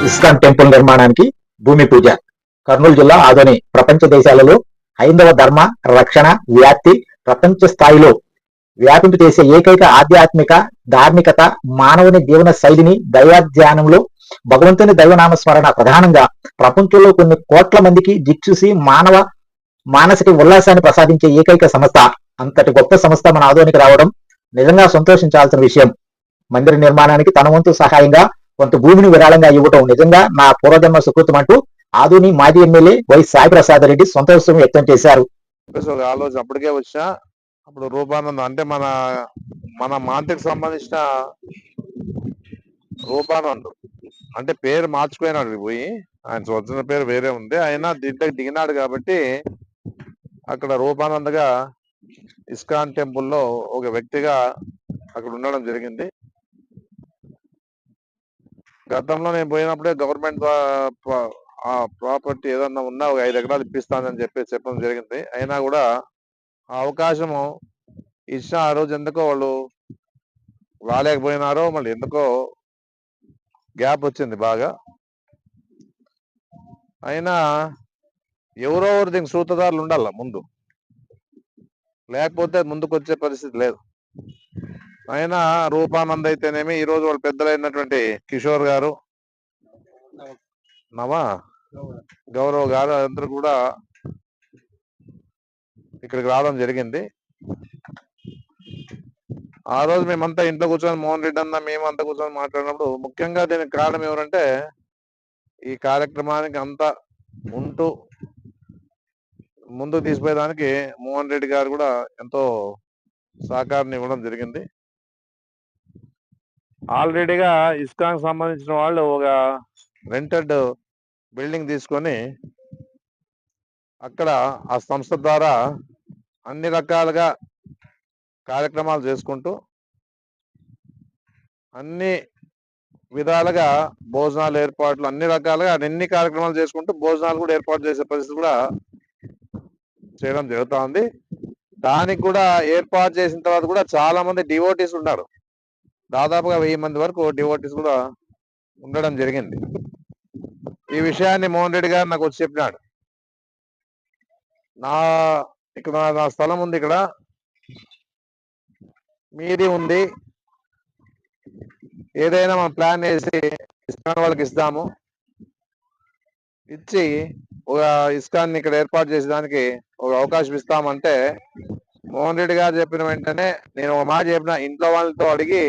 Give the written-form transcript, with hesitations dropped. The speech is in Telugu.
ఇస్కాన్ టెంపుల్ నిర్మాణానికి భూమి పూజ. కర్నూలు జిల్లా ఆదోని ప్రపంచ దేశాలలో హైందవ ధర్మ రక్షణ వ్యాప్తి ప్రపంచ స్థాయిలో వ్యాపింపు చేసే ఏకైక ఆధ్యాత్మిక ధార్మికత మానవుని జీవన శైలిని దైవాధ్యానంలో భగవంతుని దైవనామ స్మరణ ప్రధానంగా ప్రపంచంలో కొన్ని కోట్ల మందికి దిక్చూసి మానసిక ఉల్లాసాన్ని ప్రసాదించే ఏకైక సంస్థ. అంతటి గొప్ప సంస్థ మన ఆదోనికి రావడం నిజంగా సంతోషించాల్సిన విషయం. మందిర నిర్మాణానికి తన వంతు సహాయంగా కొంత భూమిని విరాళంగా ఇవ్వడం నిజంగా నా పూర్వజన్మ సుకృతం అంటూ ఆదోని మాజీ ఎమ్మెల్యే వై సాయి ప్రసాద్ రెడ్డి సంతోషం వ్యక్తం చేశారు. ఆలోచన అప్పటికే వచ్చినా అప్పుడు రూపానందం అంటే మన మాంత్రికి సంబంధించిన రూపానందం అంటే పేరు మార్చుకున్నాడు పోయి, ఆయన వచ్చిన పేరు వేరే ఉంది. ఆయన దీంట్లోకి దిగినాడు కాబట్టి అక్కడ రూపానందగా ఇస్కాన్ టెంపుల్లో ఒక వ్యక్తిగా అక్కడ ఉండడం జరిగింది. గతంలో నేను పోయినప్పుడే గవర్నమెంట్ ఆ ప్రాపర్టీ ఏదన్నా ఉన్నా ఒక 5 ఎకరాలు ఇప్పిస్తానని చెప్పడం జరిగింది. అయినా కూడా ఆ అవకాశము ఇచ్చిన ఆ రోజు ఎందుకో వాళ్ళు రాలేకపోయినారో, మళ్ళీ ఎందుకో గ్యాప్ వచ్చింది బాగా. అయినా ఎవరో ఒకరు దీనికి సూత్రధారులు ఉండాల ముందు, లేకపోతే ముందుకు వచ్చే పరిస్థితి లేదు. అయినా రూపానంద్ అయితేనేమి, ఈ రోజు వాళ్ళ పెద్దలైనటువంటి కిషోర్ గారు, గౌరవ్ గారు అందరూ కూడా ఇక్కడికి రావడం జరిగింది. ఆ రోజు మేమంతా ఇంట్లో కూర్చొని మోహన్ రెడ్డి అన్న మేమంతా కూర్చొని మాట్లాడినప్పుడు ముఖ్యంగా దీనికి కారణం ఎవరంటే, ఈ కార్యక్రమానికి అంతా ఉంటూ ముందుకు తీసుకుపోయేదానికి మోహన్ రెడ్డి గారు కూడా ఎంతో సహకారాన్ని ఇవ్వడం జరిగింది. ఆల్రెడీగా ఇస్కాన్ సంబంధించిన వాళ్ళు ఒక రెంటెడ్ బిల్డింగ్ తీసుకొని అక్కడ ఆ సంస్థ ద్వారా అన్ని రకాలుగా కార్యక్రమాలు చేసుకుంటూ అన్ని విధాలుగా భోజనాలు ఏర్పాట్లు అన్ని రకాలుగా అన్ని కార్యక్రమాలు చేసుకుంటూ భోజనాలు కూడా ఏర్పాటు చేసే పరిస్థితి కూడా చేయడం జరుగుతూ ఉంది. దానికి కూడా ఏర్పాటు చేసిన తర్వాత కూడా చాలా మంది డివోటీస్ ఉన్నారు. దాదాపుగా 1000 మంది వరకు డివోటీస్ కూడా ఉండడం జరిగింది. ఈ విషయాన్ని మోహన్ రెడ్డి గారు నాకు వచ్చి చెప్పినాడు. నా స్థలం ఉంది, ఇక్కడ మీది ఉంది, ఏదైనా మనం ప్లాన్ వేసి ఇస్కాన్ వాళ్ళకి ఇస్తాము, ఇచ్చి ఒక ఇస్కాన్ ఇక్కడ ఏర్పాటు చేసేదానికి ఒక అవకాశం ఇస్తామంటే, మోహన్ రెడ్డి గారు చెప్పిన వెంటనే నేను ఒక మాట చెప్పిన, ఇంట్లో వాళ్ళతో అడిగి